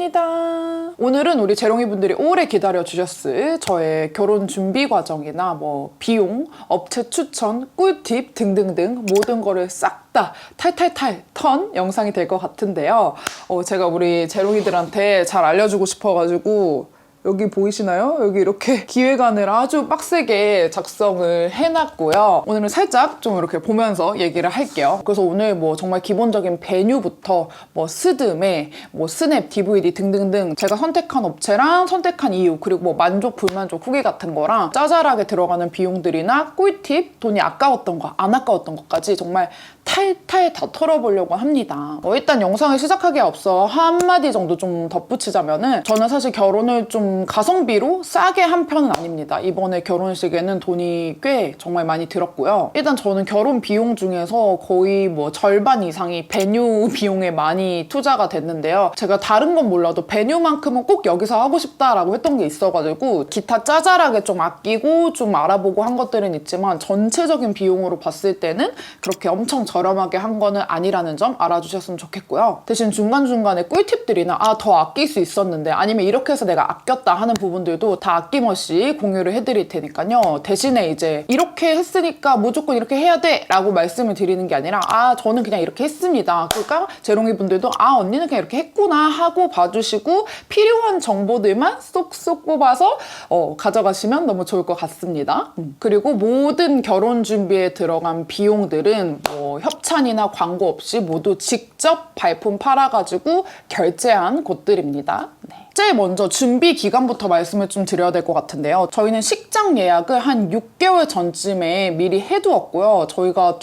반갑습니다. 오늘은 우리 재롱이 분들이 오래 기다려주셨을 저의 결혼 준비 과정이나 뭐 비용, 업체 추천, 꿀팁 등등등 모든 거를 싹 다 탈탈탈 턴 영상이 될 것 같은데요. 제가 우리 재롱이들한테 잘 알려주고 싶어가지고 여기 보이시나요? 여기 이렇게 기획안을 아주 빡세게 작성을 해놨고요. 오늘은 살짝 좀 이렇게 보면서 얘기를 할게요. 그래서 오늘 뭐 정말 기본적인 베뉴부터 뭐 스드메, 뭐 스냅, DVD 등등등 제가 선택한 업체랑 선택한 이유, 그리고 뭐 만족, 불만족 후기 같은 거랑 짜잘하게 들어가는 비용들이나 꿀팁, 돈이 아까웠던 거, 안 아까웠던 것까지 정말 탈탈 다 털어보려고 합니다. 일단 영상을 시작하기에 앞서 한마디 정도 좀 덧붙이자면은 저는 사실 결혼을 좀 가성비로 싸게 한 편은 아닙니다. 이번에 결혼식에는 돈이 꽤 정말 많이 들었고요. 일단 저는 결혼 비용 중에서 거의 뭐 절반 이상이 베뉴 비용에 많이 투자가 됐는데요. 제가 다른 건 몰라도 베뉴만큼은 꼭 여기서 하고 싶다라고 했던 게 있어가지고 기타 짜잘하게 좀 아끼고 좀 알아보고 한 것들은 있지만 전체적인 비용으로 봤을 때는 그렇게 엄청 저렴하게 한 거는 아니라는 점 알아주셨으면 좋겠고요. 대신 중간중간에 꿀팁들이나 더 아낄 수 있었는데 아니면 이렇게 해서 내가 아꼈다 하는 부분들도 다 아낌없이 공유를 해드릴 테니까요. 대신에 이제 이렇게 했으니까 무조건 이렇게 해야 돼 라고 말씀을 드리는 게 아니라 저는 그냥 이렇게 했습니다. 그러니까 재롱이 분들도 언니는 그냥 이렇게 했구나 하고 봐주시고 필요한 정보들만 쏙쏙 뽑아서 가져가시면 너무 좋을 것 같습니다. 그리고 모든 결혼 준비에 들어간 비용들은 뭐 협찬이나 광고 없이 모두 직접 발품 팔아가지고 결제한 곳들입니다. 네. 제일 먼저 준비 기간부터 말씀을 좀 드려야 될 것 같은데요. 저희는 식장 예약을 한 6개월 전쯤에 미리 해두었고요. 저희가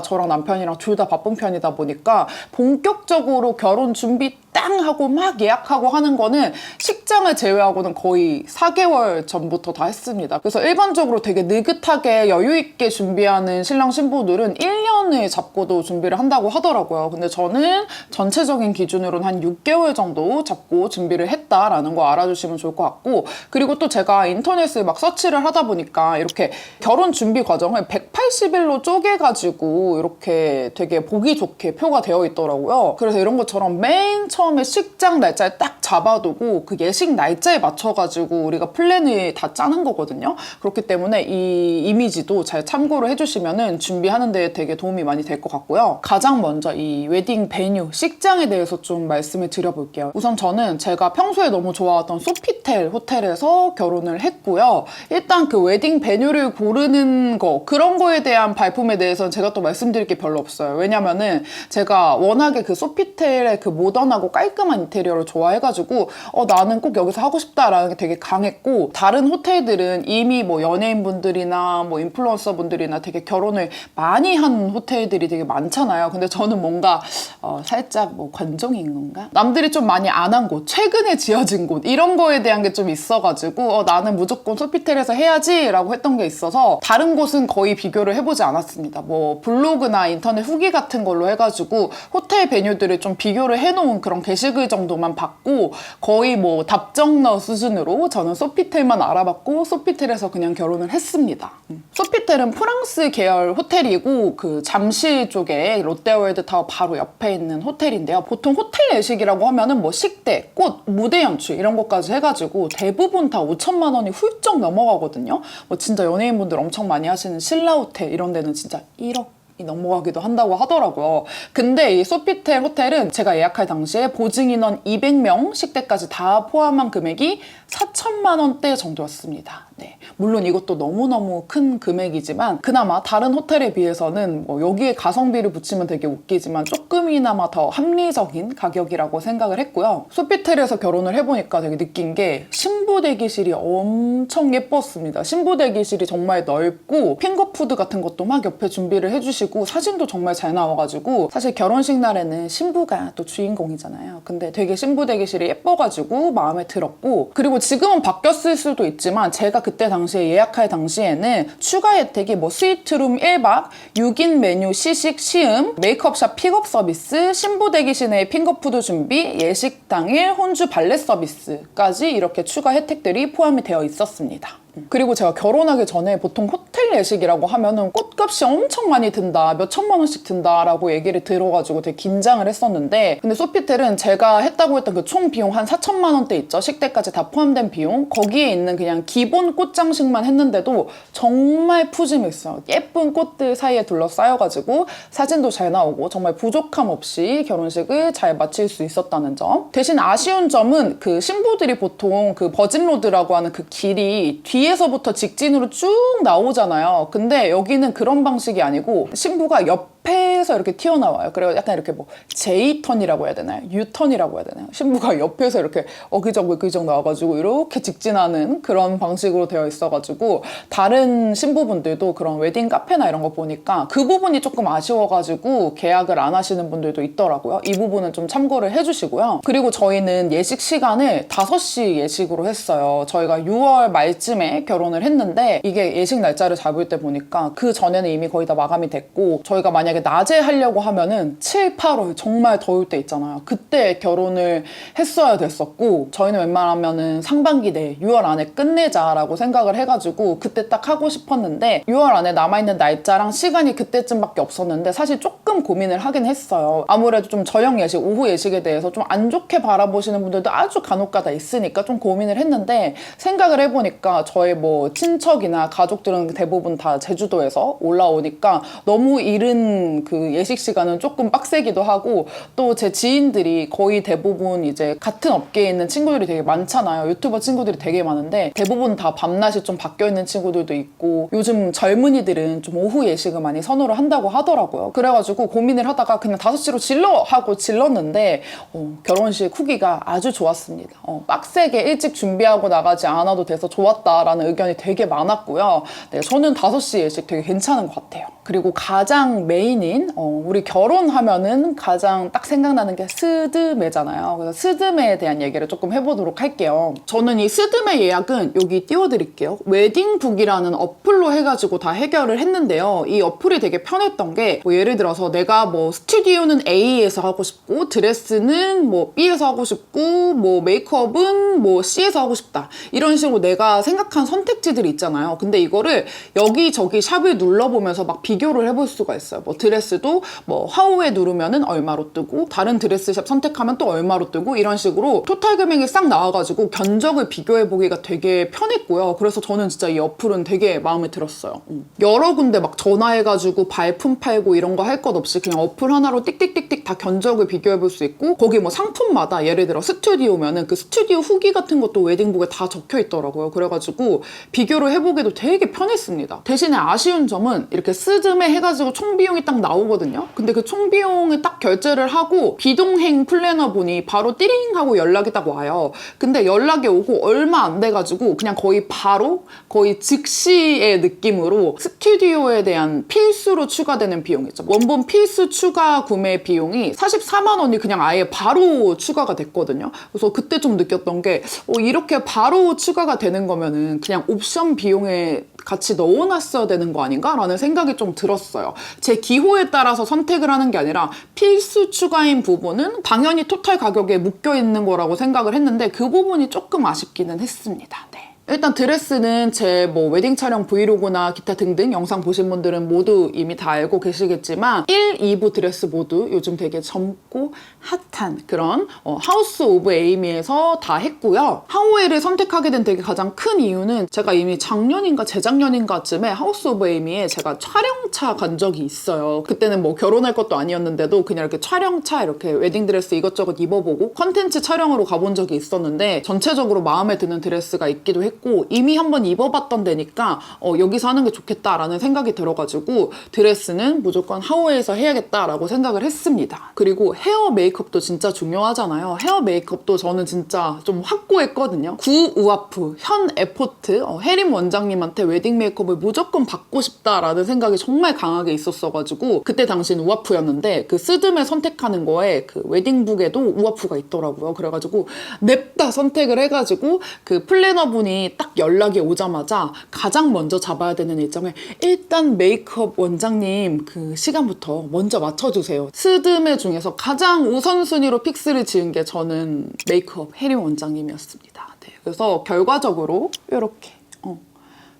저랑 남편이랑 둘 다 바쁜 편이다 보니까 본격적으로 결혼 준비 땅 하고 막 예약하고 하는 거는 식장을 제외하고는 거의 4개월 전부터 다 했습니다. 그래서 일반적으로 되게 느긋하게 여유 있게 준비하는 신랑 신부들은 1년을 잡고도 준비를 한다고 하더라고요. 근데 저는 전체적인 기준으로는 한 6개월 정도 잡고 준비를 했다라는 거 알아주시면 좋을 것 같고, 그리고 또 제가 인터넷을 막 서치를 하다 보니까 이렇게 결혼 준비 과정을 180일로 쪼개가지고 이렇게 되게 보기 좋게 표가 되어 있더라고요. 그래서 이런 것처럼 맨 처음에 식장 날짜를 딱 잡아두고 그 예식 날짜에 맞춰가지고 우리가 플랜을 다 짜는 거거든요. 그렇기 때문에 이 이미지도 잘 참고를 해주시면은 준비하는 데 되게 도움이 많이 될 것 같고요. 가장 먼저 이 웨딩 베뉴, 식장에 대해서 좀 말씀을 드려볼게요. 우선 저는 제가 평소에 너무 좋아했던 소피텔 호텔에서 결혼을 했고요. 일단 그 웨딩 베뉴를 고르는 거, 그런 거에 대한 발품에 대해서는 제가 또 말씀드릴 게 별로 없어요. 왜냐면은 제가 워낙에 그 소피텔의 그 모던하고 깔끔한 인테리어를 좋아해가지고 나는 꼭 여기서 하고 싶다라는 게 되게 강했고, 다른 호텔들은 이미 뭐 연예인분들이나 뭐 인플루언서분들이나 되게 결혼을 많이 한 호텔들이 되게 많잖아요. 근데 저는 뭔가 살짝 뭐 관종인 건가? 남들이 좀 많이 안 한 곳, 최근에 지어진 곳, 이런 거에 대한 게 좀 있어가지고 나는 무조건 소피텔에서 해야지 라고 했던 게 있어서 다른 곳은 거의 비교를 해보지 않았습니다. 뭐 블로그나 인터넷 후기 같은 걸로 해가지고 호텔 베뉴들을 좀 비교를 해놓은 그런 게시글 정도만 봤고, 거의 뭐 답정너 수준으로 저는 소피텔만 알아봤고 소피텔에서 그냥 결혼을 했습니다. 소피텔은 프랑스 계열 호텔이고 그 잠실 쪽에 롯데월드타워 바로 옆에 있는 호텔인데요. 보통 호텔 예식이라고 하면은 뭐 식대, 꽃, 무대 연출 이런 것까지 해가지고 대부분 다 5천만 원이 훌쩍 넘어가거든요. 뭐 진짜 연예인분들 엄청 많이 하시는 신라호텔 이런 데는 진짜 1억 이 넘어가기도 한다고 하더라고요. 근데 이 소피텔 호텔은 제가 예약할 당시에 보증인원 200명 식대까지 다 포함한 금액이 4천만 원대 정도였습니다. 네. 물론 이것도 너무너무 큰 금액이지만 그나마 다른 호텔에 비해서는 뭐 여기에 가성비를 붙이면 되게 웃기지만 조금이나마 더 합리적인 가격이라고 생각을 했고요. 소피텔에서 결혼을 해보니까 되게 느낀 게 신부 대기실이 엄청 예뻤습니다. 신부 대기실이 정말 넓고 핑거푸드 같은 것도 막 옆에 준비를 해주시고 사진도 정말 잘 나와가지고, 사실 결혼식 날에는 신부가 또 주인공이잖아요. 근데 되게 신부 대기실이 예뻐가지고 마음에 들었고, 그리고 지금은 바뀌었을 수도 있지만 제가 그때 당시에 예약할 당시에는 추가 혜택이 뭐 스위트룸 1박, 6인 메뉴 시식 시음, 메이크업샵 픽업 서비스, 신부 대기실 내 핑거푸드 준비, 예식 당일 혼주 발레 서비스까지 이렇게 추가 혜택들이 포함이 되어 있었습니다. 그리고 제가 결혼하기 전에 보통 호텔 예식이라고 하면은 꽃값이 엄청 많이 든다, 몇 천만 원씩 든다라고 얘기를 들어가지고 되게 긴장을 했었는데, 근데 소피텔은 제가 했다고 했던 그 총 비용 한 4천만 원대 있죠. 식대까지 다 포함된 비용. 거기에 있는 그냥 기본 꽃장식만 했는데도 정말 푸짐했어요. 예쁜 꽃들 사이에 둘러싸여가지고 사진도 잘 나오고 정말 부족함 없이 결혼식을 잘 마칠 수 있었다는 점. 대신 아쉬운 점은 그 신부들이 보통 그 버진로드라고 하는 그 길이 뒤에서부터 직진으로 쭉 나오잖아요. 근데 여기는 그런 방식이 아니고 신부가 옆에서 이렇게 튀어나와요. 그래서 약간 이렇게 뭐 J턴이라고 해야 되나요? U턴이라고 해야 되나요? 신부가 옆에서 이렇게 어기적 나와가지고 이렇게 직진하는 그런 방식으로 되어 있어가지고 다른 신부분들도 그런 웨딩 카페나 이런 거 보니까 그 부분이 조금 아쉬워가지고 계약을 안 하시는 분들도 있더라고요. 이 부분은 좀 참고를 해주시고요. 그리고 저희는 예식 시간을 5시 예식으로 했어요. 저희가 6월 말쯤에 결혼을 했는데 이게 예식 날짜를 잡을 때 보니까 그 전에는 이미 거의 다 마감이 됐고, 저희가 만약에 낮에 하려고 하면은 7, 8월 정말 더울 때 있잖아요. 그때 결혼을 했어야 됐었고, 저희는 웬만하면은 상반기 내 6월 안에 끝내자라고 생각을 해가지고 그때 딱 하고 싶었는데 6월 안에 남아있는 날짜랑 시간이 그때쯤밖에 없었는데 사실 조금 고민을 하긴 했어요. 아무래도 좀 저녁 예식, 오후 예식에 대해서 좀 안 좋게 바라보시는 분들도 아주 간혹가다 있으니까 좀 고민을 했는데, 생각을 해보니까 저의 뭐 친척이나 가족들은 대부분 다 제주도에서 올라오니까 너무 이른 그 예식 시간은 조금 빡세기도 하고, 또 제 지인들이 거의 대부분 이제 같은 업계에 있는 친구들이 되게 많잖아요. 유튜버 친구들이 되게 많은데 대부분 다 밤낮이 좀 바뀌어 있는 친구들도 있고, 요즘 젊은이들은 좀 오후 예식을 많이 선호를 한다고 하더라고요. 그래가지고 고민을 하다가 그냥 5시로 질러 하고 질렀는데 결혼식 후기가 아주 좋았습니다. 빡세게 일찍 준비하고 나가지 않아도 돼서 좋았다라는 의견이 되게 많았고요. 네, 저는 5시 예식 되게 괜찮은 것 같아요. 그리고 가장 메인인 우리 결혼하면은 가장 딱 생각나는 게 스드메잖아요. 그래서 스드메에 대한 얘기를 조금 해보도록 할게요. 저는 이 스드메 예약은 여기 띄워드릴게요. 웨딩북이라는 어플로 해가지고 다 해결을 했는데요. 이 어플이 되게 편했던 게 뭐 예를 들어서 내가 뭐 스튜디오는 A에서 하고 싶고 드레스는 뭐 B에서 하고 싶고 뭐 메이크업은 뭐 C에서 하고 싶다, 이런 식으로 내가 생각한 선택지들이 있잖아요. 근데 이거를 여기저기 샵을 눌러보면서 막 비교를 해볼 수가 있어요. 뭐 드레스도 뭐 하우에 누르면은 얼마로 뜨고 다른 드레스샵 선택하면 또 얼마로 뜨고, 이런 식으로 토탈 금액이 싹 나와가지고 견적을 비교해보기가 되게 편했고요. 그래서 저는 진짜 이 어플은 되게 마음에 들었어요. 여러 군데 막 전화해가지고 발품 팔고 이런 거 할 것 없이 그냥 어플 하나로 띡띡띡띡 다 견적을 비교해볼 수 있고, 거기 뭐 상품마다 예를 들어 스튜디오면은 그 스튜디오 후기 같은 것도 웨딩북에 다 적혀 있더라고요. 그래가지고 비교를 해보기도 되게 편했습니다. 대신에 아쉬운 점은 이렇게 스드메 해가지고 총 비용이 딱 나오거든요. 근데 그 총 비용을 딱 결제를 하고 비동행 플래너분이 바로 띠링 하고 연락이 딱 와요. 근데 연락이 오고 얼마 안 돼가지고 그냥 거의 바로 거의 즉시의 느낌으로 스튜디오에 대한 필수로 추가되는 비용 있죠. 원본 필수 추가 구매 비용이 44만 원이 그냥 아예 바로 추가가 됐거든요. 그래서 그때 좀 느꼈던 게 이렇게 바로 추가가 되는 거면은 그냥 옵션 비용에 같이 넣어놨어야 되는 거 아닌가? 라는 생각이 좀 들었어요. 제 기호에 따라서 선택을 하는 게 아니라 필수 추가인 부분은 당연히 토탈 가격에 묶여있는 거라고 생각을 했는데 그 부분이 조금 아쉽기는 했습니다. 네. 일단 드레스는 제 뭐 웨딩 촬영 브이로그나 기타 등등 영상 보신 분들은 모두 이미 다 알고 계시겠지만 1, 2부 드레스 모두 요즘 되게 젊고 핫한 그런 하우스 오브 에이미에서 다 했고요. 하우에를 선택하게 된 되게 가장 큰 이유는 제가 이미 작년인가 재작년인가쯤에 하우스 오브 에이미에 제가 촬영차 간 적이 있어요. 그때는 뭐 결혼할 것도 아니었는데도 그냥 이렇게 촬영차 이렇게 웨딩 드레스 이것저것 입어보고 컨텐츠 촬영으로 가본 적이 있었는데 전체적으로 마음에 드는 드레스가 있기도 했고 이미 한번 입어봤던 데니까 여기서 하는 게 좋겠다라는 생각이 들어가지고 드레스는 무조건 하우에에서 해야겠다라고 생각을 했습니다. 그리고 헤어 메이크업도 진짜 중요하잖아요. 헤어 메이크업도 저는 진짜 좀 확고했거든요. 구우아프, 현 에포트, 혜림 원장님한테 웨딩 메이크업을 무조건 받고 싶다라는 생각이 정말 강하게 있었어가지고 그때 당시는 우아프였는데 그 스드메 선택하는 거에 그 웨딩북에도 우아프가 있더라고요. 그래가지고 냅다 선택을 해가지고 그 플래너분이 딱 연락이 오자마자 가장 먼저 잡아야 되는 일정을 일단 메이크업 원장님 그 시간부터 먼저 맞춰주세요. 스드메 중에서 가장 우선순위로 픽스를 지은 게 저는 메이크업 혜림 원장님이었습니다. 네, 그래서 결과적으로 이렇게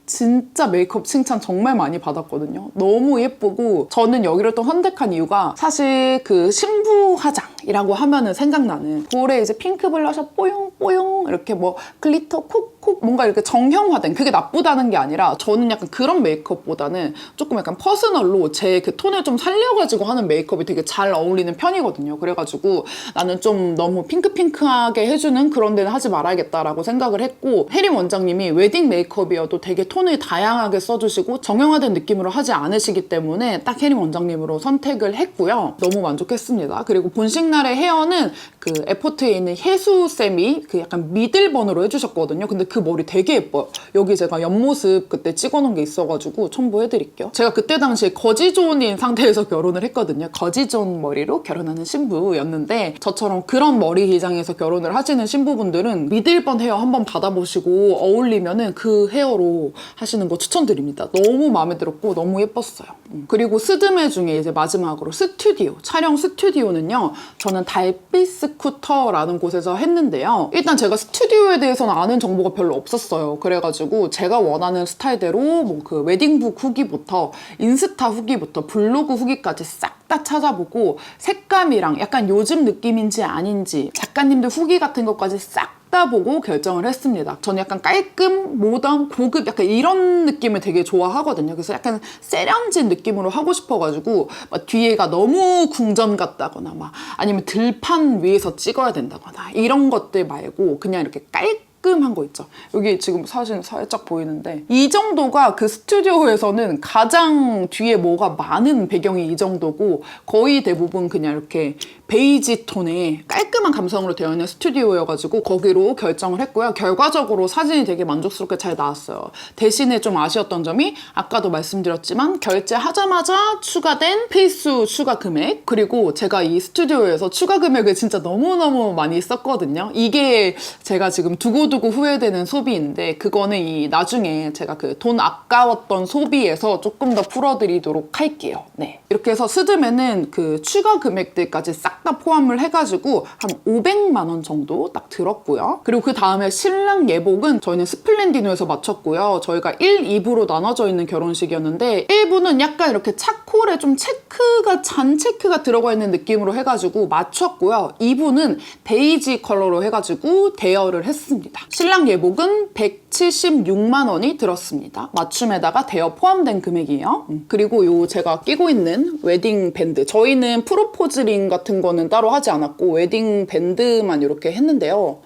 진짜 메이크업 칭찬 정말 많이 받았거든요. 너무 예쁘고 저는 여기를 또 선택한 이유가 사실 그 신부 화장이라고 하면은 생각나는 볼에 이제 핑크 블러셔 뽀용뽀용 이렇게 뭐 글리터 콕콕 뭔가 이렇게 정형화된 그게 나쁘다는 게 아니라 저는 약간 그런 메이크업보다는 조금 약간 퍼스널로 제 그 톤을 좀 살려가지고 하는 메이크업이 되게 잘 어울리는 편이거든요. 그래가지고 나는 좀 너무 핑크핑크하게 해주는 그런 데는 하지 말아야겠다라고 생각을 했고 혜림 원장님이 웨딩 메이크업이어도 되게 톤을 다양하게 써주시고 정형화된 느낌으로 하지 않으시기 때문에 딱 혜림 원장님으로 선택을 했고요. 너무 만족했습니다. 그리고 본식날의 헤어는 그 에포트에 있는 혜수쌤이 그 약간 미들번으로 해주셨거든요. 근데 그 머리 되게 예뻐요. 여기 제가 옆모습 그때 찍어놓은 게 있어가지고 첨부해드릴게요. 제가 그때 당시에 거지존인 상태에서 결혼을 했거든요. 거지존 머리로 결혼하는 신부였는데 저처럼 그런 머리 기장에서 결혼을 하시는 신부분들은 미들번 헤어 한번 받아보시고 어울리면은 그 헤어로 하시는 거 추천드립니다. 너무 마음에 들었고 너무 예뻤어요. 그리고 스드메 중에 이제 마지막으로 스튜디오, 촬영 스튜디오는요. 저는 달빛 스쿠터라는 곳에서 했는데요. 일단 제가 스튜디오에 대해서는 아는 정보가 별로 없었어요. 그래가지고 제가 원하는 스타일대로 뭐 그 웨딩북 후기부터 인스타 후기부터 블로그 후기까지 싹 다 찾아보고 색감이랑 약간 요즘 느낌인지 아닌지 작가님들 후기 같은 것까지 싹 다 보고 결정을 했습니다. 저는 약간 깔끔, 모던, 고급 약간 이런 느낌을 되게 좋아하거든요. 그래서 약간 세련진 느낌으로 하고 싶어가지고 막 뒤에가 너무 궁전 같다거나 막 아니면 들판 위에서 찍어야 된다거나 이런 것들 말고 그냥 이렇게 깔끔한 거 있죠. 여기 지금 사진 살짝 보이는데 이 정도가 그 스튜디오에서는 가장 뒤에 뭐가 많은 배경이 이 정도고 거의 대부분 그냥 이렇게 베이지 톤의 깔끔한 감성으로 되어 있는 스튜디오여가지고 거기로 결정을 했고요. 결과적으로 사진이 되게 만족스럽게 잘 나왔어요. 대신에 좀 아쉬웠던 점이 아까도 말씀드렸지만 결제하자마자 추가된 필수 추가 금액 그리고 제가 이 스튜디오에서 추가 금액을 진짜 너무너무 많이 썼거든요. 이게 제가 지금 두고두고 후회되는 소비인데 그거는 이 나중에 제가 그 돈 아까웠던 소비에서 조금 더 풀어드리도록 할게요. 네. 이렇게 해서 스드메는 그 추가 금액들까지 싹 다 포함을 해가지고 한 500만 원 정도 딱 들었고요. 그리고 그 다음에 신랑 예복은 저희는 스플렌디노에서 마쳤고요. 저희가 1, 2부로 나눠져 있는 결혼식이었는데 1부는 약간 이렇게 차콜에 좀 체크가 잔 체크가 들어가 있는 느낌으로 해가지고 맞췄고요. 2부는 베이지 컬러로 해가지고 대여를 했습니다. 신랑 예복은 176만 원이 들었습니다. 맞춤에다가 대여 포함된 금액이에요. 그리고 요 제가 끼고 있는 웨딩 밴드 저희는 프로포즈 링 같은 거는 따로 하지 않았고 웨딩 밴드만 이렇게 했는데요.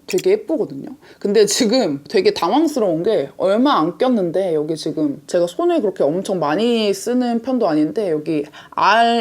되게 예쁘거든요. 근데 지금 되게 당황스러운 게 얼마 안 꼈는데 여기 지금 제가 손을 그렇게 엄청 많이 쓰는 편도 아닌데 여기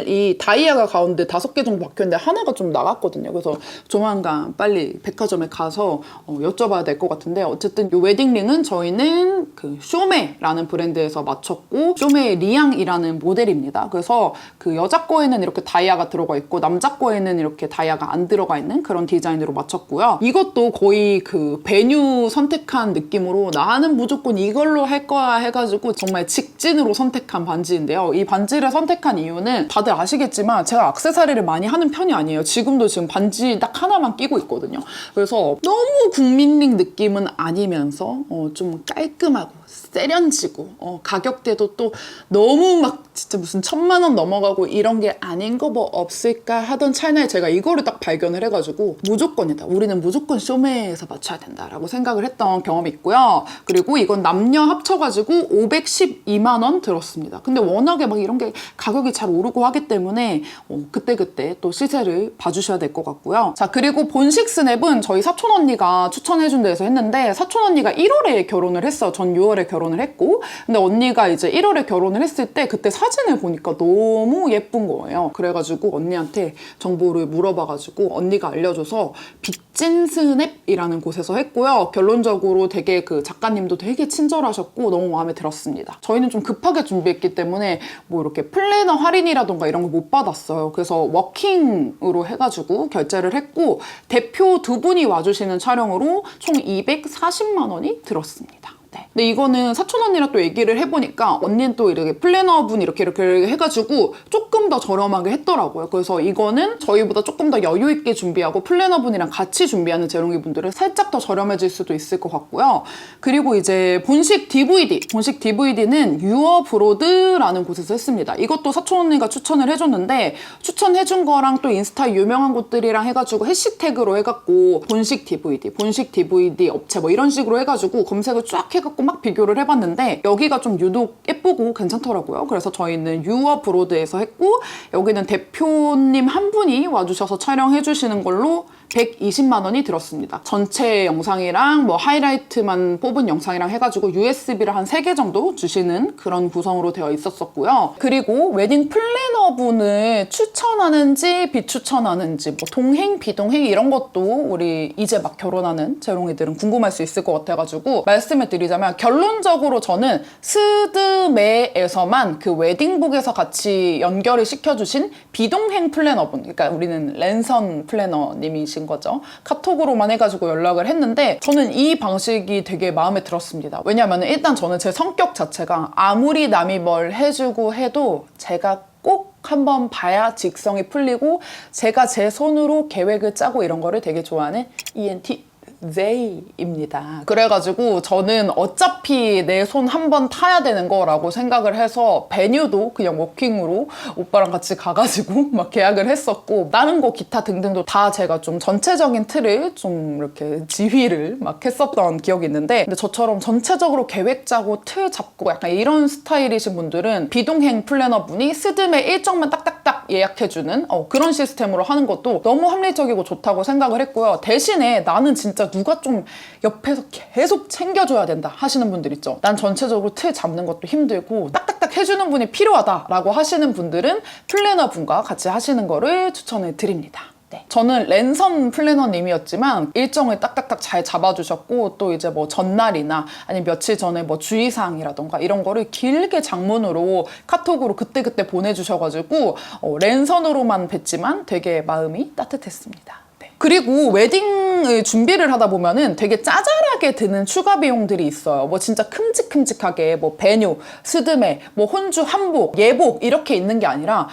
이 다이아가 가운데 5개 정도 박혔는데 하나가 좀 나갔거든요. 그래서 조만간 빨리 백화점에 가서 여쭤봐야 될 것 같은데 어쨌든 이 웨딩링은 저희는 그 쇼메라는 브랜드에서 맞췄고 쇼메 리앙이라는 모델입니다. 그래서 그 여자 거에는 이렇게 다이아가 들어가 있고 남자 거에는 이렇게 다이아가 안 들어가 있는 그런 디자인으로 맞췄고요. 이것도 거의 그 베뉴 선택한 느낌으로 나는 무조건 이걸로 할 거야 해가지고 정말 직진으로 선택한 반지인데요. 이 반지를 선택한 이유는 다들 아시겠지만 제가 액세서리를 많이 하는 편이 아니에요. 지금도 지금 반지 딱 하나만 끼고 있거든요. 그래서 너무 국민링 느낌은 아니면서 좀 깔끔하고 세련지고 가격대도 또 너무 막 진짜 무슨 1000만 원 넘어가고 이런 게 아닌 거 뭐 없을까 하던 찰나에 제가 이거를 딱 발견을 해가지고 무조건이다. 우리는 무조건 쇼메에서 맞춰야 된다라고 생각을 했던 경험이 있고요. 그리고 이건 남녀 합쳐가지고 512만 원 들었습니다. 근데 워낙에 막 이런 게 가격이 잘 오르고 하기 때문에 그때그때 또 시세를 봐주셔야 될 것 같고요. 자, 그리고 본식 스냅은 저희 사촌 언니가 추천해준 데에서 했는데 사촌 언니가 1월에 결혼을 했어요. 전 6월에 결혼을 했고 근데 언니가 이제 1월에 결혼을 했을 때 그때 사진을 보니까 너무 예쁜 거예요. 그래가지고 언니한테 정보를 물어봐가지고 언니가 알려줘서 빅진 스냅이라는 곳에서 했고요. 결론적으로 되게 그 작가님도 되게 친절하셨고 너무 마음에 들었습니다. 저희는 좀 급하게 준비했기 때문에 뭐 이렇게 플래너 할인이라던가 이런 거 못 받았어요. 그래서 워킹으로 해가지고 결제를 했고 대표 2분이 와주시는 촬영으로 총 240만 원이 들었습니다. 네. 근데 이거는 사촌 언니랑 또 얘기를 해보니까 언니는 또 이렇게 플래너분 이렇게 해가지고 조금 더 저렴하게 했더라고요. 그래서 이거는 저희보다 조금 더 여유 있게 준비하고 플래너분이랑 같이 준비하는 재롱이 분들은 살짝 더 저렴해질 수도 있을 것 같고요. 그리고 이제 본식 DVD는 유어브로드라는 곳에서 했습니다. 이것도 사촌 언니가 추천을 해줬는데 추천해준 거랑 또 인스타 유명한 곳들이랑 해가지고 해시태그로 해갖고 본식 DVD 업체 뭐 이런 식으로 해가지고 검색을 쫙 해갖고 막 비교를 해봤는데 여기가 좀 유독 예쁘고 괜찮더라고요. 그래서 저희는 유어브로드에서 했고 여기는 대표님 한 분이 와주셔서 촬영해주시는 걸로 120만 원이 들었습니다. 전체 영상이랑 뭐 하이라이트만 뽑은 영상이랑 해가지고 USB를 한 3개 정도 주시는 그런 구성으로 되어 있었고요. 그리고 웨딩 플래너분을 추천하는지 비추천하는지 뭐 동행 비동행 이런 것도 우리 이제 막 결혼하는 재롱이들은 궁금할 수 있을 것 같아가지고 말씀을 드리자면 결론적으로 저는 스드메에서만 그 웨딩북에서 같이 연결을 시켜주신 비동행 플래너분, 그러니까 우리는 랜선 플래너님이신 거죠. 카톡으로만 해가지고 연락을 했는데 저는 이 방식이 되게 마음에 들었습니다. 왜냐면 일단 저는 제 성격 자체가 아무리 남이 뭘 해주고 해도 제가 꼭 한번 봐야 직성이 풀리고 제가 제 손으로 계획을 짜고 이런 거를 되게 좋아하는 ENTJ입니다. 그래가지고 저는 어차피 내 손 한 번 타야 되는 거라고 생각을 해서 베뉴도 그냥 워킹으로 오빠랑 같이 가가지고 막 계약을 했었고 다른 거 기타 등등도 다 제가 좀 전체적인 틀을 좀 이렇게 지휘를 막 했었던 기억이 있는데 근데 저처럼 전체적으로 계획 짜고 틀 잡고 약간 이런 스타일이신 분들은 비동행 플래너분이 스드메 일정만 딱딱딱 예약해주는 그런 시스템으로 하는 것도 너무 합리적이고 좋다고 생각을 했고요. 대신에 나는 진짜 누가 좀 옆에서 계속 챙겨줘야 된다 하시는 분들 있죠. 난 전체적으로 틀 잡는 것도 힘들고 딱딱딱 해주는 분이 필요하다라고 하시는 분들은 플래너 분과 같이 하시는 거를 추천을 드립니다. 네. 저는 랜선 플래너님이었지만 일정을 딱딱딱 잘 잡아주셨고 또 이제 뭐 전날이나 아니면 며칠 전에 뭐 주의사항이라던가 이런 거를 길게 장문으로 카톡으로 그때그때 보내주셔가지고 랜선으로만 뵀지만 되게 마음이 따뜻했습니다. 그리고 웨딩을 준비를 하다 보면은 되게 짜잘하게 드는 추가 비용들이 있어요. 뭐 진짜 큼직큼직하게 뭐 베뉴, 스드메, 뭐 혼주, 한복, 예복 이렇게 있는 게 아니라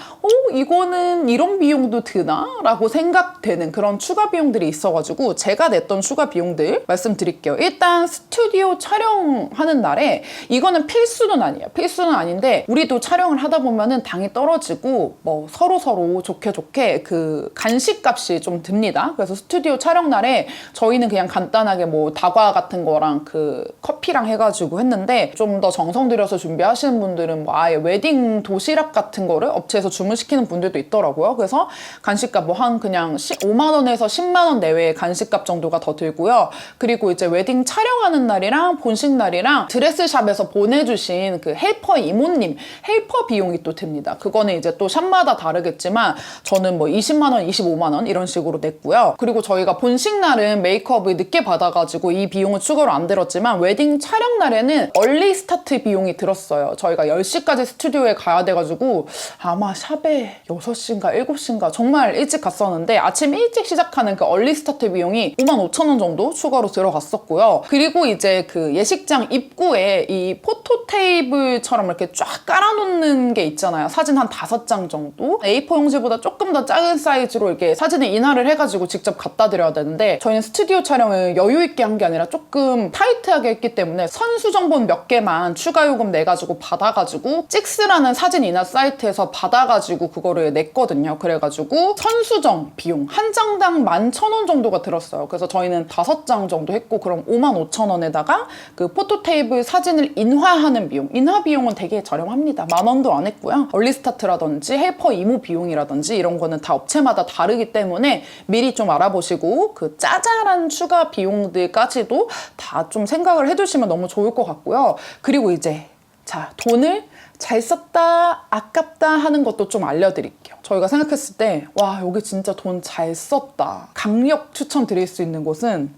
이거는 이런 비용도 드나? 라고 생각되는 그런 추가 비용들이 있어가지고 제가 냈던 추가 비용들 말씀드릴게요. 일단 스튜디오 촬영하는 날에 이거는 필수는 아니에요. 필수는 아닌데 우리도 촬영을 하다 보면은 당이 떨어지고 뭐 서로 좋게 그 간식값이 좀 듭니다. 그래서 스튜디오 촬영 날에 저희는 그냥 간단하게 뭐 다과 같은 거랑 그 커피랑 해가지고 했는데 좀 더 정성 들여서 준비하시는 분들은 뭐 아예 웨딩 도시락 같은 거를 업체에서 주문시키는 분들도 있더라고요. 그래서 간식값 뭐 한 그냥 5만 원에서 10만 원 내외의 간식값 정도가 더 들고요. 그리고 이제 웨딩 촬영하는 날이랑 본식 날이랑 드레스샵에서 보내주신 그 헬퍼 이모님 헬퍼 비용이 또 듭니다. 그거는 이제 또 샵마다 다르겠지만 저는 뭐 20만 원, 25만 원 이런 식으로 냈고요. 그리고 저희가 본식 날은 메이크업을 늦게 받아가지고 이 비용은 추가로 안 들었지만 웨딩 촬영 날에는 얼리 스타트 비용이 들었어요. 저희가 10시까지 스튜디오에 가야 돼가지고 아마 샵에 6시인가 7시인가 정말 일찍 갔었는데 아침 일찍 시작하는 그 얼리 스타트 비용이 55,000원 정도 추가로 들어갔었고요. 그리고 이제 그 예식장 입구에 이 포토 테이블처럼 이렇게 쫙 깔아놓는 게 있잖아요. 사진 한 5장 정도? A4 용지보다 조금 더 작은 사이즈로 이렇게 사진을 인화를 해가지고 직접 갖다 드려야 되는데 저희는 스튜디오 촬영을 여유 있게 한 게 아니라 조금 타이트하게 했기 때문에 선수정본 몇 개만 추가 요금 내가지고 받아가지고 찍스라는 사진 인화 사이트에서 받아가지고 그거를 냈거든요. 그래가지고 선수정 비용 한 장당 11,000원 정도가 들었어요. 그래서 저희는 5장 정도 했고 그럼 55,000원에다가 그 포토 테이블 사진을 인화하는 비용 인화 비용은 되게 저렴합니다. 10,000원도 안 했고요. 얼리스타트라든지 헬퍼 이모 비용이라든지 이런 거는 다 업체마다 다르기 때문에 미리 좀 알아보시고 그 짜잘한 추가 비용들까지도 다 좀 생각을 해두시면 너무 좋을 것 같고요. 그리고 이제 자 돈을 잘 썼다 아깝다 하는 것도 좀 알려드릴게요. 저희가 생각했을 때 와 여기 진짜 돈 잘 썼다 강력 추천드릴 수 있는 곳은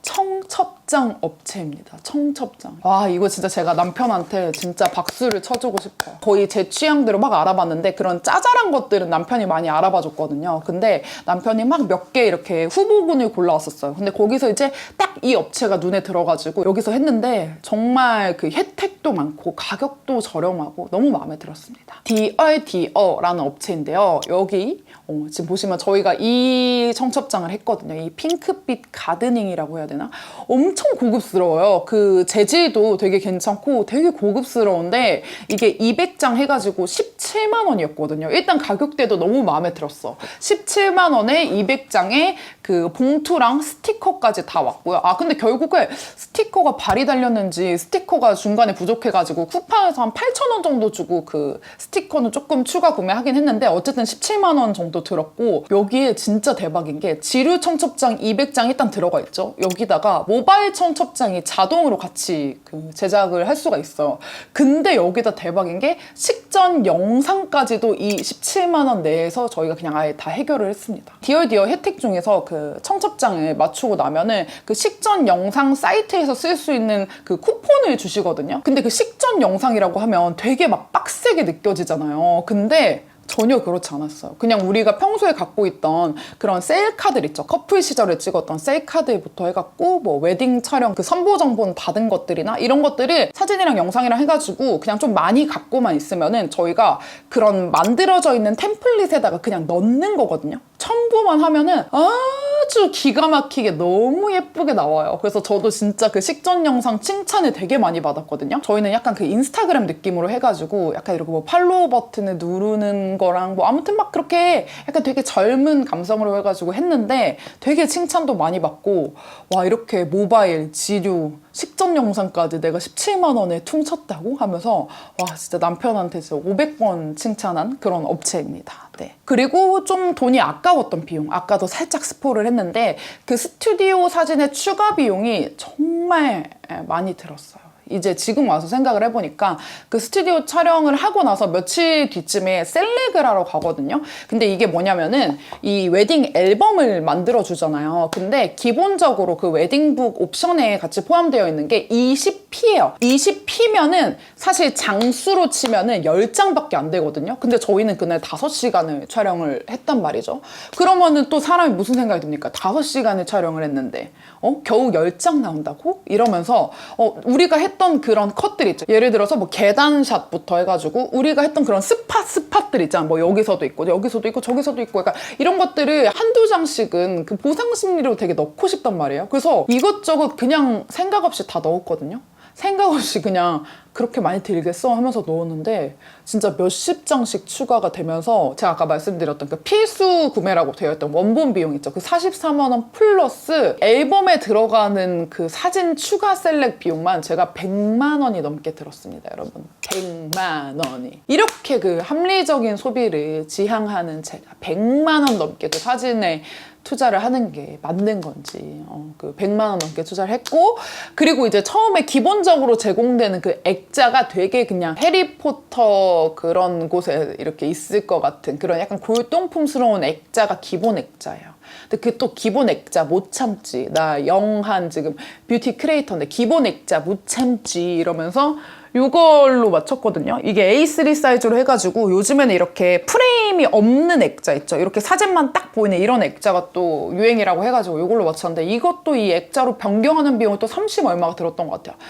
청첩장 업체입니다. 청첩장. 와, 이거 진짜 제가 남편한테 진짜 박수를 쳐주고 싶어요. 거의 제 취향대로 막 알아봤는데 그런 짜잘한 것들은 남편이 많이 알아봐 줬거든요. 근데 남편이 막 몇 개 이렇게 후보군을 골라왔었어요. 근데 거기서 이제 딱 이 업체가 눈에 들어가지고 여기서 했는데 정말 그 혜택도 많고 가격도 저렴하고 너무 마음에 들었습니다. 디얼디어라는 업체인데요. 여기 지금 보시면 저희가 이 청첩장을 했거든요. 이 핑크빛 가드닝이라고 해야 되나? 엄청 고급스러워요. 그 재질도 되게 괜찮고 되게 고급스러운데 이게 200장 해가지고 17만 원이었거든요. 일단 가격대도 너무 마음에 들었어. 17만 원에 200장에 그 봉투랑 스티커까지 다 왔고요. 아, 근데 결국에 스티커가 발이 달렸는지 스티커가 중간에 부족해가지고 쿠팡에서 한 8,000원 정도 주고 그 스티커는 조금 추가 구매하긴 했는데 어쨌든 17만 원 정도 들었고, 여기에 진짜 대박인 게 지류 청첩장 200장 일단 들어가 있죠. 여기다가 모바일 청첩장이 자동으로 같이 그 제작을 할 수가 있어요. 근데 여기다 대박인 게 식전 영상까지도 이 17만 원 내에서 저희가 그냥 아예 다 해결을 했습니다. 디얼디어 혜택 중에서 그 청첩장을 맞추고 나면은 그 식전 영상 사이트에서 쓸 수 있는 그 쿠폰을 주시거든요. 근데 그 식전 영상이라고 하면 되게 막 빡세게 느껴지잖아요. 근데 전혀 그렇지 않았어요. 그냥 우리가 평소에 갖고 있던 그런 셀카들 있죠. 커플 시절에 찍었던 셀카들부터 해갖고 뭐 웨딩 촬영 그 선보 정보 받은 것들이나 이런 것들을 사진이랑 영상이랑 해가지고 그냥 좀 많이 갖고만 있으면은 저희가 그런 만들어져 있는 템플릿에다가 그냥 넣는 거거든요. 첨부만 하면은 아주 기가 막히게 너무 예쁘게 나와요. 그래서 저도 진짜 그 식전 영상 칭찬을 되게 많이 받았거든요. 저희는 약간 그 인스타그램 느낌으로 해가지고 약간 이렇게 뭐 팔로우 버튼을 누르는 거랑 뭐 아무튼 막 그렇게 약간 되게 젊은 감성으로 해가지고 했는데 되게 칭찬도 많이 받고, 와, 이렇게 모바일, 지류, 식전 영상까지 내가 17만 원에 퉁쳤다고 하면서 와, 진짜 남편한테 진짜 500번 칭찬한 그런 업체입니다. 네. 그리고 좀 돈이 아까웠던 비용, 아까도 살짝 스포를 했는데 그 스튜디오 사진의 추가 비용이 정말 많이 들었어요. 이제 지금 와서 생각을 해보니까 그 스튜디오 촬영을 하고 나서 며칠 뒤쯤에 셀렉을 하러 가거든요. 근데 이게 뭐냐면은 이 웨딩 앨범을 만들어 주잖아요. 근데 기본적으로 그 웨딩북 옵션에 같이 포함되어 있는 게 20P예요. 20P면은 사실 장수로 치면은 10장밖에 안 되거든요. 근데 저희는 그날 5시간을 촬영을 했단 말이죠. 그러면은 또 사람이 무슨 생각이 듭니까? 5시간을 촬영을 했는데 겨우 10장 나온다고? 이러면서 우리가 했던 그런 컷들 있죠. 예를 들어서 뭐 계단샷부터 해가지고 우리가 했던 그런 스팟들 있잖아. 뭐 여기서도 있고 여기서도 있고 저기서도 있고 약간 이런 것들을 한두 장씩은 그 보상 심리로 되게 넣고 싶단 말이에요. 그래서 이것저것 그냥 생각 없이 다 넣었거든요. 생각 없이 그냥 그렇게 많이 들겠어 하면서 넣었는데 진짜 몇십 장씩 추가가 되면서 제가 아까 말씀드렸던 그 필수 구매라고 되어 있던 원본 비용 있죠. 그 44만 원 플러스 앨범에 들어가는 그 사진 추가 셀렉 비용만 제가 100만 원이 넘게 들었습니다, 여러분. 100만 원이. 이렇게 그 합리적인 소비를 지향하는 제가 100만 원 넘게 그 사진에 투자를 하는 게 맞는 건지 그 100만 원 넘게 투자를 했고, 그리고 이제 처음에 기본적으로 제공되는 그 액자가 되게 그냥 해리포터 그런 곳에 이렇게 있을 것 같은 그런 약간 골동품스러운 액자가 기본 액자예요. 근데 그 또 기본 액자 못 참지, 나 영한 지금 뷰티 크리에이터인데 기본 액자 못 참지 이러면서 이걸로 맞췄거든요. 이게 A3 사이즈로 해가지고 요즘에는 이렇게 프레임이 없는 액자 있죠. 이렇게 사진만 딱 보이는 이런 액자가 또 유행이라고 해가지고 이걸로 맞췄는데 이것도 이 액자로 변경하는 비용이 또 30 얼마가 들었던 것 같아요.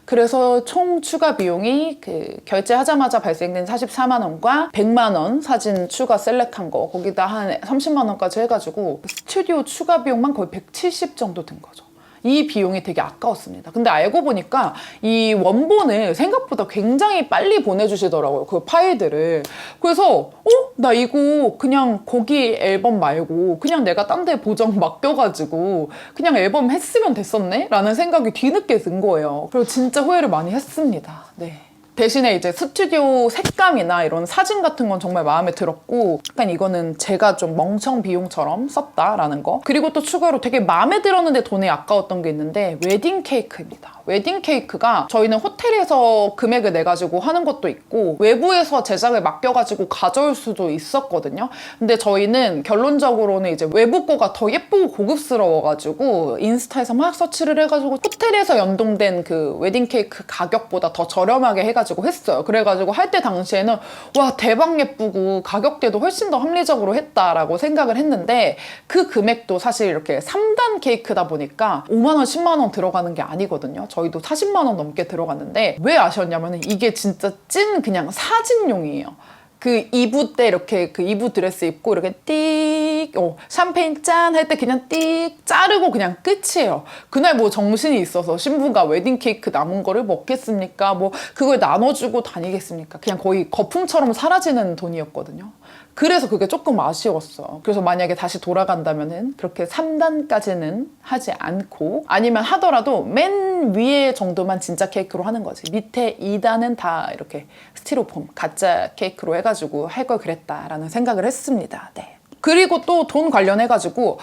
그래서 총 추가 비용이 그 결제하자마자 발생된 44만 원과 100만 원 사진 추가 셀렉한 거 거기다 한 30만 원까지 해가지고 스튜디오 추가 비용만 거의 170 정도 든 거죠. 이 비용이 되게 아까웠습니다. 근데 알고 보니까 이 원본을 생각보다 굉장히 빨리 보내주시더라고요. 그 파일들을. 그래서 나 이거 그냥 거기 앨범 말고 그냥 내가 딴 데 보정 맡겨가지고 그냥 앨범 했으면 됐었네? 라는 생각이 뒤늦게 든 거예요. 그리고 진짜 후회를 많이 했습니다. 네. 대신에 이제 스튜디오 색감이나 이런 사진 같은 건 정말 마음에 들었고, 약간 이거는 제가 좀 멍청 비용처럼 썼다라는 거. 그리고 또 추가로 되게 마음에 들었는데 돈이 아까웠던 게 있는데, 웨딩 케이크입니다. 웨딩 케이크가 저희는 호텔에서 금액을 내가지고 하는 것도 있고 외부에서 제작을 맡겨가지고 가져올 수도 있었거든요. 근데 저희는 결론적으로는 이제 외부 거가 더 예쁘고 고급스러워가지고 인스타에서 막 서치를 해가지고 호텔에서 연동된 그 웨딩 케이크 가격보다 더 저렴하게 해가지고 했어요. 그래가지고 할 때 당시에는 와 대박 예쁘고 가격대도 훨씬 더 합리적으로 했다라고 생각을 했는데, 그 금액도 사실 이렇게 3단 케이크다 보니까 5만 원, 10만 원 들어가는 게 아니거든요. 저희도 40만 원 넘게 들어갔는데, 왜 아쉬웠냐면 이게 진짜 찐 그냥 사진용이에요. 그 이브 때 이렇게 그 이브 드레스 입고 이렇게 띡 샴페인 짠 할 때 그냥 띡 자르고 그냥 끝이에요. 그날 뭐 정신이 있어서 신부가 웨딩 케이크 남은 거를 먹겠습니까? 뭐 그걸 나눠주고 다니겠습니까? 그냥 거의 거품처럼 사라지는 돈이었거든요. 그래서 그게 조금 아쉬웠어요. 그래서 만약에 다시 돌아간다면은 그렇게 3단까지는 하지 않고, 아니면 하더라도 맨 위에 정도만 진짜 케이크로 하는 거지. 밑에 2단은 다 이렇게 스티로폼 가짜 케이크로 해가지고 할 걸 그랬다라는 생각을 했습니다. 네. 그리고 또 돈 관련해가지고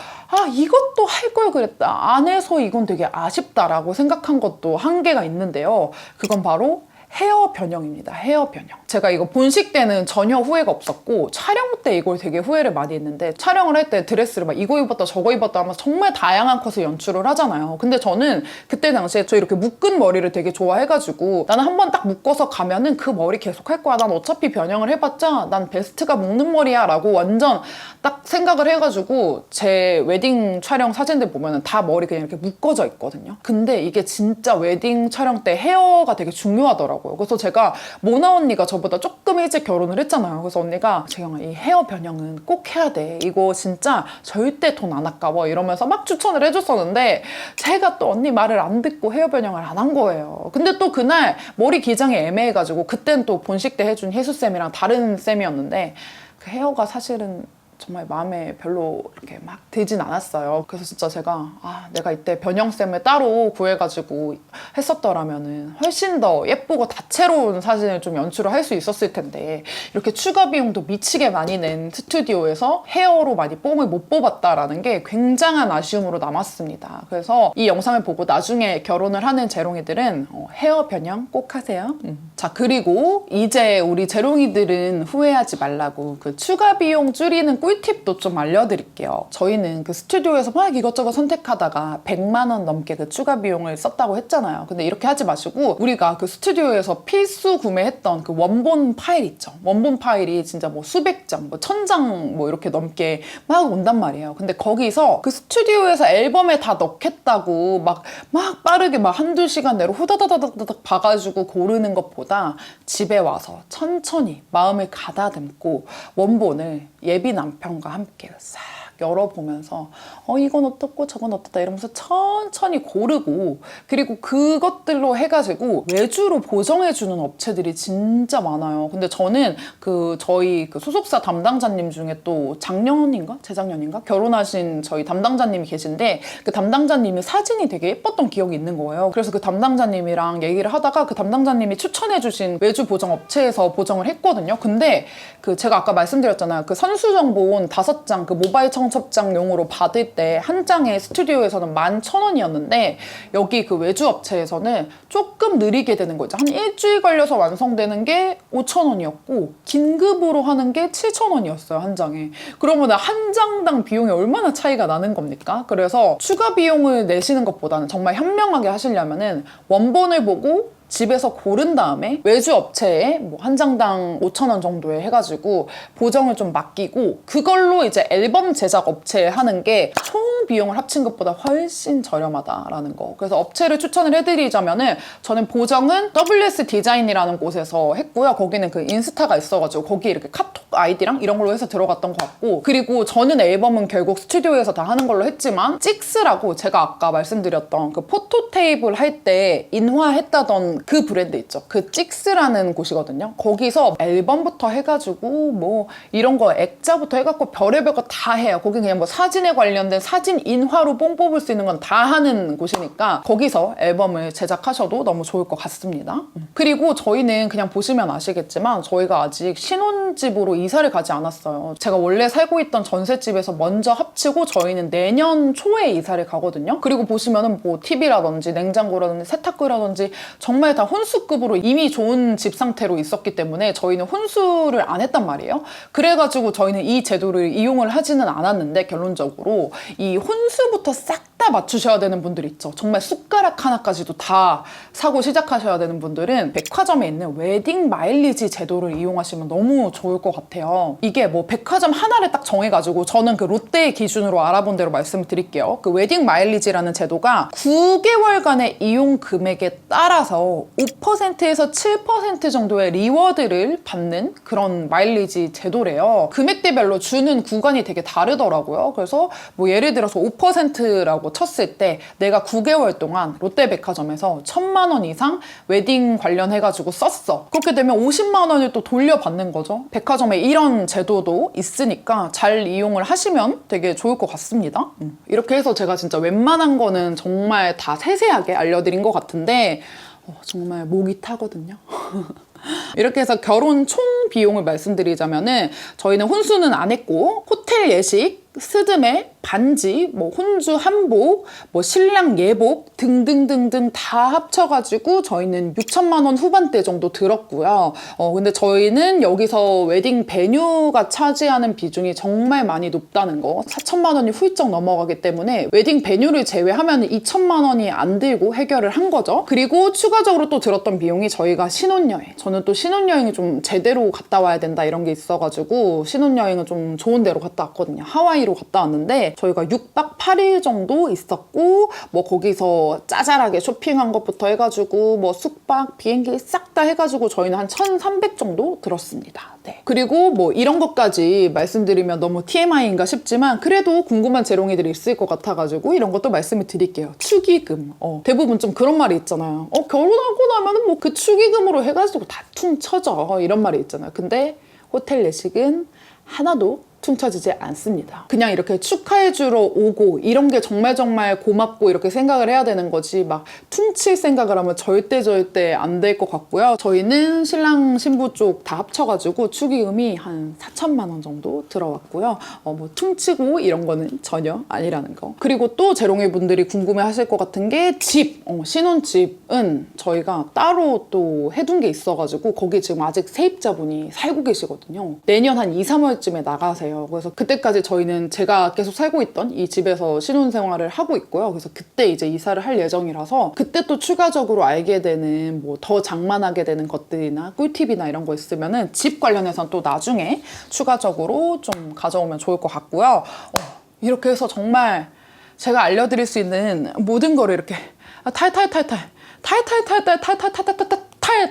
이것도 할 걸 그랬다, 안 해서 이건 되게 아쉽다라고 생각한 것도 한 개가 있는데요. 그건 바로 헤어 변형입니다. 헤어 변형. 제가 이거 본식 때는 전혀 후회가 없었고 촬영 때 이걸 되게 후회를 많이 했는데, 촬영을 할 때 드레스를 막 이거 입었다 저거 입었다 하면서 정말 다양한 컷을 연출을 하잖아요. 근데 저는 그때 당시에 저 이렇게 묶은 머리를 되게 좋아해가지고 나는 한번 딱 묶어서 가면은 그 머리 계속 할 거야. 난 어차피 변형을 해봤자 난 베스트가 묶는 머리야 라고 완전 딱 생각을 해가지고 제 웨딩 촬영 사진들 보면은 다 머리 그냥 이렇게 묶어져 있거든요. 근데 이게 진짜 웨딩 촬영 때 헤어가 되게 중요하더라고요. 그래서 제가 모나 언니가 저보다 조금 일찍 결혼을 했잖아요. 그래서 언니가 재경아 이 헤어 변형은 꼭 해야 돼. 이거 진짜 절대 돈 안 아까워 이러면서 막 추천을 해줬었는데, 제가 또 언니 말을 안 듣고 헤어 변형을 안 한 거예요. 근데 또 그날 머리 기장이 애매해가지고 그땐 또 본식 때 해준 혜수쌤이랑 다른 쌤이었는데 그 헤어가 사실은 정말 마음에 별로 이렇게 막 들진 않았어요. 그래서 진짜 제가 내가 이때 변형쌤을 따로 구해가지고 했었더라면은 훨씬 더 예쁘고 다채로운 사진을 좀 연출을 할 수 있었을 텐데, 이렇게 추가 비용도 미치게 많이 낸 스튜디오에서 헤어로 많이 뽕을 못 뽑았다라는 게 굉장한 아쉬움으로 남았습니다. 그래서 이 영상을 보고 나중에 결혼을 하는 재롱이들은 헤어 변형 꼭 하세요. 자, 그리고 이제 우리 재롱이들은 후회하지 말라고 그 추가 비용 줄이는 꿀팁도 좀 알려드릴게요. 저희는 그 스튜디오에서 막 이것저것 선택하다가 100만 원 넘게 그 추가 비용을 썼다고 했잖아요. 근데 이렇게 하지 마시고, 우리가 그 스튜디오에서 필수 구매했던 그 원본 파일 있죠. 원본 파일이 진짜 뭐 수백 장, 뭐 1000장 뭐 이렇게 넘게 막 온단 말이에요. 근데 거기서 그 스튜디오에서 앨범에 다 넣겠다고 막 빠르게 막 한두 시간 내로 후다다다닥 봐가지고 고르는 것보다 집에 와서 천천히 마음을 가다듬고 원본을 예비 남편과 함께 싹 열어보면서 이건 어떻고 저건 어떻다 이러면서 천천히 고르고, 그리고 그것들로 해가지고 외주로 보정해주는 업체들이 진짜 많아요. 근데 저는 저희 그 소속사 담당자님 중에 또 작년인가? 재작년인가? 결혼하신 저희 담당자님이 계신데, 그 담당자님이 사진이 되게 예뻤던 기억이 있는 거예요. 그래서 그 담당자님이랑 얘기를 하다가 그 담당자님이 추천해주신 외주 보정 업체에서 보정을 했거든요. 근데 제가 아까 말씀드렸잖아요. 그 선수정보온 5장 그 모바일 청첩장용으로 받을 때 한 장에 스튜디오에서는 11,000원이었는데 여기 그 외주 업체에서는 조금 느리게 되는 거죠. 한 일주일 걸려서 완성되는 게 5,000원이었고 긴급으로 하는 게 7,000원이었어요, 한 장에. 그러면 한 장당 비용이 얼마나 차이가 나는 겁니까? 그래서 추가 비용을 내시는 것보다는 정말 현명하게 하시려면은 원본을 보고 집에서 고른 다음에 외주 업체에 뭐 한 장당 5,000원 정도에 해가지고 보정을 좀 맡기고, 그걸로 이제 앨범 제작 업체에 하는 게 총 비용을 합친 것보다 훨씬 저렴하다라는 거. 그래서 업체를 추천을 해드리자면은 저는 보정은 WS 디자인이라는 곳에서 했고요. 거기는 그 인스타가 있어가지고 거기에 이렇게 카톡 아이디랑 이런 걸로 해서 들어갔던 것 같고, 그리고 저는 앨범은 결국 스튜디오에서 다 하는 걸로 했지만 찍스라고 제가 아까 말씀드렸던 그 포토테이프를 할 때 인화했다던 그 브랜드 있죠. 그 찍스라는 곳이거든요. 거기서 앨범부터 해가지고 뭐 이런 거 액자부터 해갖고 별의별 거 다 해요. 거기 그냥 뭐 사진에 관련된 사진 인화로 뽕 뽑을 수 있는 건 다 하는 곳이니까 거기서 앨범을 제작하셔도 너무 좋을 것 같습니다. 그리고 저희는 그냥 보시면 아시겠지만 저희가 아직 신혼집으로 이사를 가지 않았어요. 제가 원래 살고 있던 전셋집에서 먼저 합치고 저희는 내년 초에 이사를 가거든요. 그리고 보시면은 뭐 TV라든지 냉장고라든지 세탁기라든지 정말 다 혼수급으로 이미 좋은 집 상태로 있었기 때문에 저희는 혼수를 안 했단 말이에요. 그래가지고 저희는 이 제도를 이용을 하지는 않았는데, 결론적으로 이 혼수부터 싹 다 맞추셔야 되는 분들 있죠. 정말 숟가락 하나까지도 다 사고 시작하셔야 되는 분들은 백화점에 있는 웨딩 마일리지 제도를 이용하시면 너무 좋을 것 같아요. 이게 뭐 백화점 하나를 딱 정해가지고, 저는 그 롯데 기준으로 알아본 대로 말씀드릴게요. 그 웨딩 마일리지라는 제도가 9개월간의 이용 금액에 따라서 5%에서 7% 정도의 리워드를 받는 그런 마일리지 제도래요. 금액대별로 주는 구간이 되게 다르더라고요. 그래서 뭐 예를 들어서 5%라고 쳤을 때 내가 9개월 동안 롯데백화점에서 1,000만 원 이상 웨딩 관련해가지고 썼어. 그렇게 되면 50만 원을 또 돌려받는 거죠. 백화점에 이런 제도도 있으니까 잘 이용을 하시면 되게 좋을 것 같습니다. 이렇게 해서 제가 진짜 웬만한 거는 정말 다 세세하게 알려드린 것 같은데 정말 목이 타거든요. 이렇게 해서 결혼 총 비용을 말씀드리자면은 저희는 혼수는 안 했고, 호텔 예식, 스드메, 반지, 뭐 혼주 한복, 뭐 신랑 예복 등등등등 다 합쳐가지고 저희는 6천만 원 후반대 정도 들었고요. 근데 저희는 여기서 웨딩 베뉴가 차지하는 비중이 정말 많이 높다는 거, 4천만 원이 훌쩍 넘어가기 때문에 웨딩 베뉴를 제외하면 2천만 원이 안 들고 해결을 한 거죠. 그리고 추가적으로 또 들었던 비용이 저희가 신혼여행, 저는 또 신혼여행이 좀 제대로 갔다 와야 된다 이런 게 있어가지고 신혼여행은 좀 좋은 데로 갔다 왔거든요. 하와이로 갔다 왔는데 저희가 6박 8일 정도 있었고, 뭐 거기서 짜잘하게 쇼핑한 것부터 해가지고 뭐 숙박, 비행기 싹 다 해가지고 저희는 한 1,300 정도 들었습니다. 네. 그리고 뭐 이런 것까지 말씀드리면 너무 TMI인가 싶지만 그래도 궁금한 재롱이들이 있을 것 같아가지고 이런 것도 말씀을 드릴게요. 축의금. 대부분 좀 그런 말이 있잖아요. 결혼하고 나면은 뭐 그 축의금으로 해가지고 다 퉁쳐져, 이런 말이 있잖아요. 근데 호텔 예식은 하나도 퉁쳐지지 않습니다. 그냥 이렇게 축하해주러 오고 이런 게 정말 고맙고 이렇게 생각을 해야 되는 거지, 막 퉁칠 생각을 하면 절대 안 될 것 같고요. 저희는 신랑 신부 쪽 다 합쳐가지고 축의금이 한 4천만 원 정도 들어왔고요. 뭐 퉁치고 이런 거는 전혀 아니라는 거. 그리고 또 재롱이 분들이 궁금해 하실 것 같은 게 집, 신혼집은 저희가 따로 또 해둔 게 있어가지고 거기 지금 아직 세입자분이 살고 계시거든요. 내년 한 2, 3월쯤에 나가세요. 그래서 그때까지 저희는 제가 계속 살고 있던 이 집에서 신혼생활을 하고 있고요. 그래서 그때 이제 이사를 할 예정이라서 그때 또 추가적으로 알게 되는 뭐 더 장만하게 되는 것들이나 꿀팁이나 이런 거 있으면은 집 관련해서는 또 나중에 추가적으로 좀 가져오면 좋을 것 같고요. 이렇게 해서 정말 제가 알려드릴 수 있는 모든 거를 이렇게 탈탈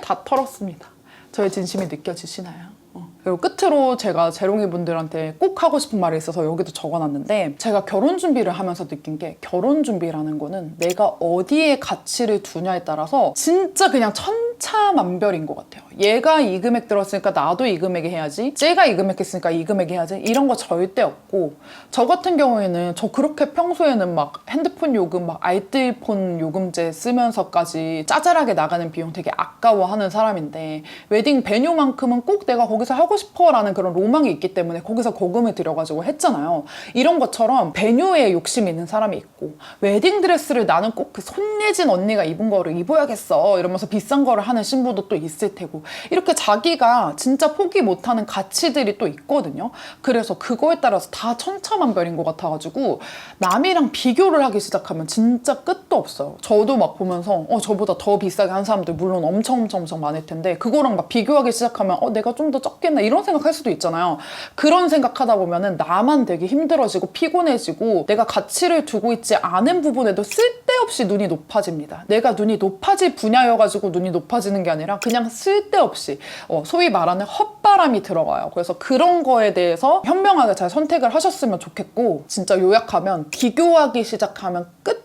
다 털었습니다. 저의 진심이 느껴지시나요? 그리고 끝으로 제가 재롱이 분들한테 꼭 하고 싶은 말이 있어서 여기도 적어놨는데, 제가 결혼 준비를 하면서 느낀 게 결혼 준비라는 거는 내가 어디에 가치를 두냐에 따라서 진짜 그냥 천차만별인 것 같아요. 얘가 이 금액 들었으니까 나도 이 금액에 해야지, 쟤가 이 금액 했으니까 이 금액에 해야지, 이런 거 절대 없고, 저 같은 경우에는 저 그렇게 평소에는 막 핸드폰 요금, 막 알뜰폰 요금제 쓰면서까지 짜잘하게 나가는 비용 되게 아까워하는 사람인데, 웨딩 베뉴만큼은 꼭 내가 거기서 하고 싶어 라는 그런 로망이 있기 때문에 거기서 거금을 들여가지고 했잖아요. 이런 것처럼 베뉴에 욕심이 있는 사람이 있고, 웨딩드레스를 나는 꼭 그 손예진 언니가 입은 거를 입어야겠어 이러면서 비싼 거를 하는 신부도 또 있을 테고, 이렇게 자기가 진짜 포기 못하는 가치들이 또 있거든요. 그래서 그거에 따라서 다 천차만별인 것 같아가지고 남이랑 비교를 하기 시작하면 진짜 끝도 없어요. 저도 막 보면서 저보다 더 비싸게 한 사람들 물론 엄청 많을 텐데, 그거랑 막 비교하기 시작하면 내가 좀 더 적겠나 이런 생각할 수도 있잖아요. 그런 생각하다 보면은 나만 되게 힘들어지고 피곤해지고 내가 가치를 두고 있지 않은 부분에도 쓸데없이 눈이 높아집니다. 내가 눈이 높아질 분야여가지고 눈이 높아질 높아지는 게 아니라 그냥 쓸데없이 소위 말하는 헛바람이 들어가요. 그래서 그런 거에 대해서 현명하게 잘 선택을 하셨으면 좋겠고, 진짜 요약하면 비교하기 시작하면 끝도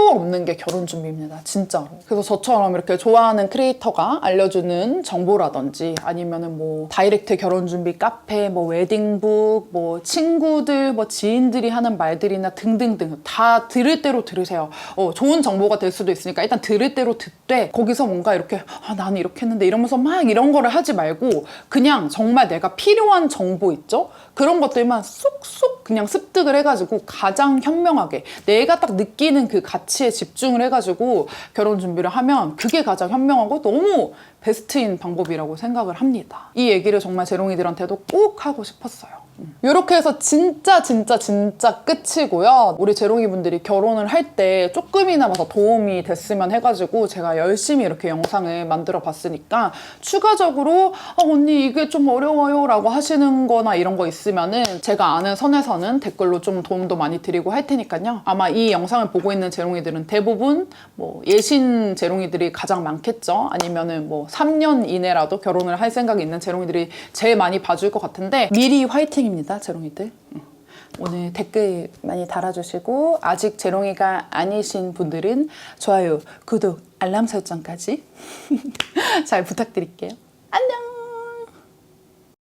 없는 게 결혼 준비입니다. 진짜로. 그래서 저처럼 이렇게 좋아하는 크리에이터가 알려주는 정보라든지 아니면은 뭐 다이렉트 결혼 준비 카페, 뭐 웨딩북, 뭐 친구들, 뭐 지인들이 하는 말들이나 등등등 다 들을 대로 들으세요. 좋은 정보가 될 수도 있으니까 일단 들을 대로 듣되, 거기서 뭔가 이렇게 나는 이렇게 했는데 이러면서 막 이런 거를 하지 말고 그냥 정말 내가 필요한 정보 있죠? 그런 것들만 쏙쏙 그냥 습득을 해가지고 가장 현명하게 내가 딱 느끼는 그 가치에 집중을 해가지고 결혼 준비를 하면 그게 가장 현명하고 너무 베스트인 방법이라고 생각을 합니다. 이 얘기를 정말 재롱이들한테도 꼭 하고 싶었어요. 이렇게 해서 진짜 끝이고요. 우리 재롱이 분들이 결혼을 할 때 조금이나마 더 도움이 됐으면 해가지고 제가 열심히 이렇게 영상을 만들어 봤으니까, 추가적으로 언니 이게 좀 어려워요 라고 하시는 거나 이런 거 있으면은 제가 아는 선에서는 댓글로 좀 도움도 많이 드리고 할 테니까요. 아마 이 영상을 보고 있는 재롱이들은 대부분 뭐 예신 재롱이들이 가장 많겠죠. 아니면은 뭐 3년 이내라도 결혼을 할 생각이 있는 재롱이들이 제일 많이 봐줄 것 같은데, 미리 화이팅입니다, 재롱이들. 오늘 댓글 많이 달아주시고, 아직 재롱이가 아니신 분들은 좋아요, 구독, 알람 설정까지 잘 부탁드릴게요. 안녕!